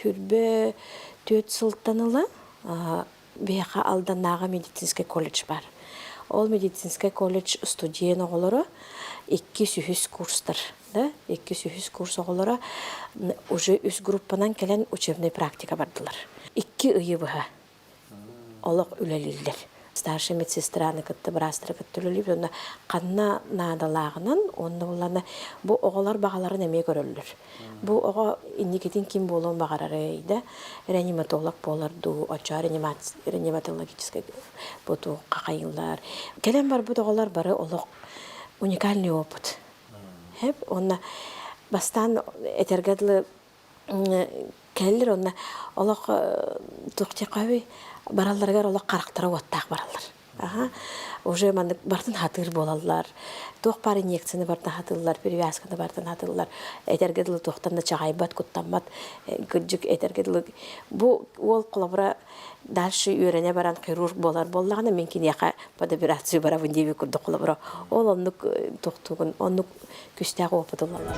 хүрбе төт сылтаныла беха алданага медицинский колледж бар. Ол медицинский колледж студент оголоро 2 sühüs курстар, да? 2 sühüs курс оголоро уже үс группанан келен учебный практика бардылар. 2 ыйы быха. Олық үлелилдер. Старший медсестраны кытты брастыры кытты үлелип, онда қанна надалағынан, онда оланы бұл оғалар бағаларын әме көрілдір. Бұл оға индикетін ким болуын бағарары, да? Реаниматолог боларду, оча реаниматологический бұту қақайылар. Келен бар бұл оғалар бары олық уникальный опыт. Онда бастан этергедлі келілер, онда олық тұқтиқауи бараларгар олақ қарақтары оттақ баралар. Уже бартын хатыр болалар. Тоқ бар инъекцияны бартын хатылар, перевязканы бартын хатылар. Этергедлі тоқтанды чағайбат, құттанбат, күджік этергедлі. Бұл ол қолабыра дальше үйрене баран хирург болағаны мен кен яқа под операцию бара вындеве күрді қолабыра. Ол онлық тоқтуғын, онлық күстәғі опыдылалар.